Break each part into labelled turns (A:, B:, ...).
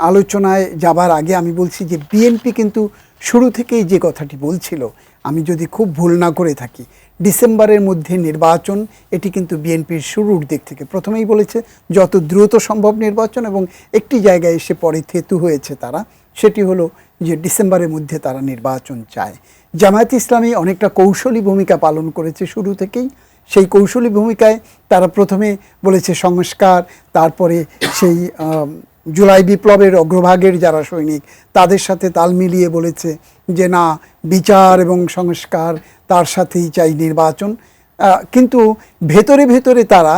A: আলোচনায় যাবার আগে আমি বলছি যে বিএনপি কিন্তু শুরু থেকেই যে কথাটি বলছিল, আমি যদি খুব ভুল না করে থাকি, ডিসেম্বরের মধ্যে নির্বাচন, এটি কিন্তু বিএনপির শুরুর দিক থেকে প্রথমেই বলেছে যত দ্রুত সম্ভব নির্বাচন, এবং একটি জায়গায় এসে পরে থেতু হয়েছে তারা, সেটি হলো যে ডিসেম্বরের মধ্যে তারা নির্বাচন চায়। জামায়াতে ইসলামী অনেকটা কৌশলী ভূমিকা পালন করেছে শুরু থেকেই। সেই কৌশলী ভূমিকায় তারা প্রথমে বলেছে সংস্কার, তারপরে সেই জুলাই বিপ্লবের অগ্রভাগের যারা সৈনিক তাদের সাথে তাল মিলিয়ে বলেছে যে না, বিচার এবং সংস্কার, তার সাথেই চাই নির্বাচন। কিন্তু ভেতরে ভেতরে তারা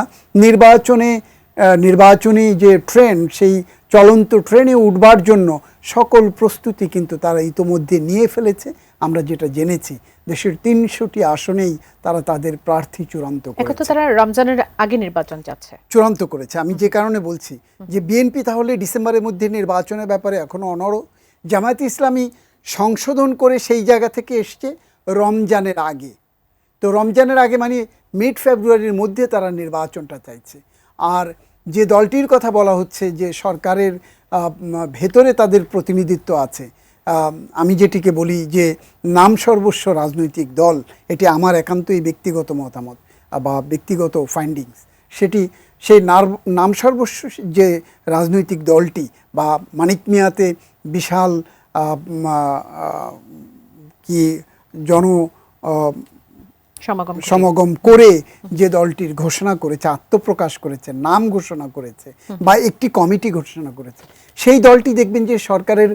A: নির্বাচনী যে ট্রেন, সেই চলন্ত ট্রেনে উঠবার জন্য সকল প্রস্তুতি কিন্তু তারা ইতোমধ্যে নিয়ে ফেলেছে। আমরা যেটা জেনেছি, দেশের ৩০০টি আসনেই তারা তাদের প্রার্থী চূড়ান্ত করেছে।
B: তারা রমজানের আগে নির্বাচন চাচ্ছে,
A: চূড়ান্ত করেছে। আমি যে কারণে বলছি যে বিএনপি তাহলে ডিসেম্বরের মধ্যে নির্বাচনের ব্যাপারে এখনো অনড়। জামায়াতে ইসলামী সংশোধন করে সেই জায়গা থেকে এসছে রমজানের আগে। তো রমজানের আগে মানে মিড ফেব্রুয়ারির মধ্যে তারা নির্বাচনটা চাইছে। আর যে দলটির কথা বলা হচ্ছে যে সরকারের ভেতরে তাদের প্রতিনিধিত্ব আছে, আমি যেটিকে বলি যে নাম সর্বস্ব রাজনৈতিক দল, এটি আমার একান্তই ব্যক্তিগত মতামত বা ব্যক্তিগত ফাইন্ডিংস, সেই নাম সর্বস্ব যে রাজনৈতিক দলটি বা মানিক মিয়াতে বিশাল কি জন সমাগম করে যে দলটির ঘোষণা করেছে, আত্মপ্রকাশ করেছে, নাম ঘোষণা করেছে বা একটি কমিটি ঘোষণা করেছে, সেই দলটি দেখবেন যে সরকারের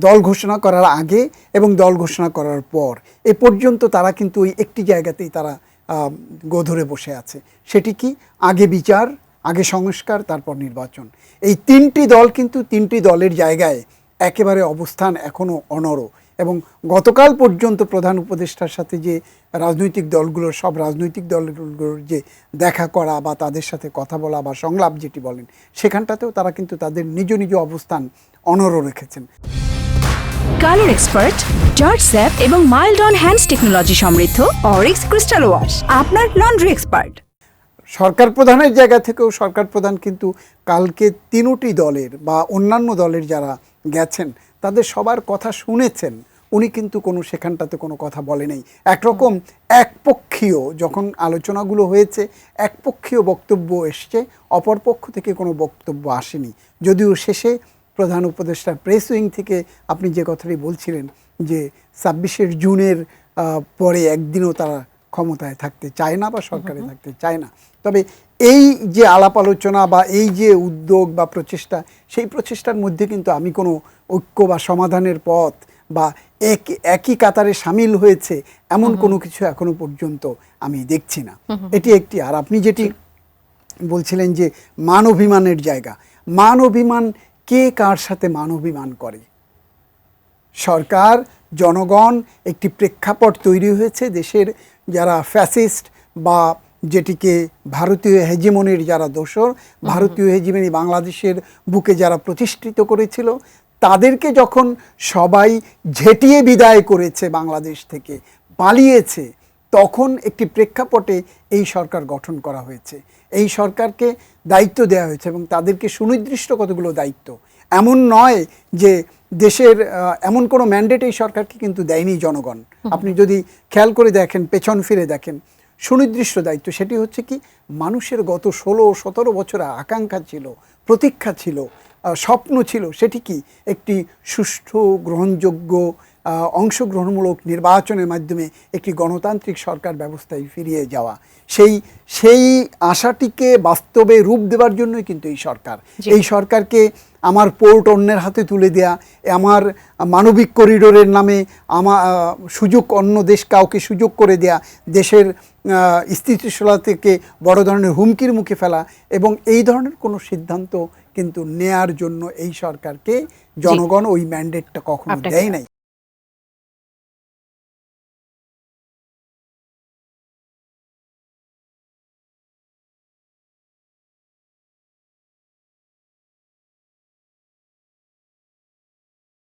A: দল ঘোষণা করার আগে এবং দল ঘোষণা করার পর এ পর্যন্ত তারা কিন্তু ওই একটি জায়গাতেই তারা গোধরে বসে আছে। সেটি কি? আগে বিচার, আগে সংস্কার, তারপর নির্বাচন। এই তিনটি দল কিন্তু তিনটি দলের জায়গায় একেবারে অবস্থান এখনও অনড়। এবং গতকাল পর্যন্ত প্রধান উপদেষ্টার সাথে যে রাজনৈতিক দলগুলোর, সব রাজনৈতিক দলগুলোর যে দেখা করা বা তাদের সাথে কথা বলা বা সংলাপ যেটি বলেন, সেখানটাতেও তারা কিন্তু তাদের নিজ নিজ অবস্থান অনড় রেখেছেন।
C: কালার এক্সপার্ট, জর্জ স্যাপ এবং মাইল্ড অন হ্যান্ডস টেকনোলজি সমৃদ্ধ অরিক্স ক্রিস্টাল ওয়াশ আপনার লন্ড্রি এক্সপার্ট।
A: সরকার প্রধানের জায়গা থেকেও সরকার প্রধান কিন্তু কালকে তিনটি দলের বা অন্যান্য দলের যারা গেছেন তাদের সবার কথা শুনেছেন। উনি কিন্তু সেখানটাতে কোনো কথা বলে নেই। একরকম একপক্ষীয়, যখন আলোচনাগুলো হয়েছে একপক্ষীয় বক্তব্য এসছে, অপর পক্ষ থেকে কোনো বক্তব্য আসেনি। যদিও শেষে প্রধান উপদেষ্টার প্রেস উইং থেকে আপনি যে কথাটি বলছিলেন যে ২৬শে জুনের পরে একদিনও তারা ক্ষমতায় থাকতে চায় না বা সরকারে থাকতে চায় না। তবে এই যে আলাপ আলোচনা বা এই যে উদ্যোগ বা প্রচেষ্টা, সেই প্রচেষ্টার মধ্যে কিন্তু আমি কোনো ঐক্য বা সমাধানের পথ বা একই কাতারে সামিল হয়েছে এমন কোনো কিছু এখনো পর্যন্ত আমি দেখছি না। এটি একটি। আর আপনি যেটি বলছিলেন যে মান অভিমানের জায়গা, মান অভিমান, কে কার সাথে মান অভিমান করে? সরকার, জনগণ, একটি প্রেক্ষাপট তৈরি হয়েছে দেশের যারা ফ্যাসিস্ট বা যেটিকে ভারতীয় হেজিমনির যারা দোসর, ভারতীয় হেজিমনি বাংলাদেশের বুকে যারা প্রতিষ্ঠিত করেছিল, তাদেরকে যখন সবাই ঝেঁটিয়ে বিদায় করেছে, বাংলাদেশ থেকে পালিয়েছে, তখন একটি প্রেক্ষাপটে এই সরকার গঠন করা হয়েছে। এই সরকারকে দায়িত্ব দেওয়া হয়েছে এবং তাদেরকে সুনির্দিষ্ট কতগুলো দায়িত্ব। এমন নয় যে দেশের এমন কোনো ম্যান্ডেট এই সরকারকে কিন্তু দেয়নি জনগণ। আপনি যদি খেয়াল করে দেখেন, পেছন ফিরে দেখেন, সুনির্দিষ্ট দায়িত্ব। সেটি হচ্ছে কি, মানুষের গত ১৬-১৭ বছরের আকাঙ্ক্ষা ছিল, প্রতীক্ষা ছিল, স্বপ্ন ছিল। সেটি কি? একটি সুষ্ঠু, গ্রহণযোগ্য, অংশগ্রহণমূলক নির্বাচনের মাধ্যমে একটি গণতান্ত্রিক সরকার ব্যবস্থায় ফিরিয়ে যাওয়া। সেই আশাটিকে বাস্তবে রূপ দেওয়ার জন্যই কিন্তু এই সরকারকে আমার পোর্ট অন্যের হাতে তুলে দেয়া, আমার মানবিক করিডোরের নামে সুযোগ, অন্য দেশ কাউকে সুযোগ করে দেয়া, দেশের স্থিতিশীলতাকে বড় ধরনের হুমকির মুখে ফেলা, এবং এই ধরনের কোনো সিদ্ধান্ত কিন্তু নেয়ার জন্য এই সরকারকে জনগণ ওই ম্যান্ডেটটা কখনো দেয় নাই।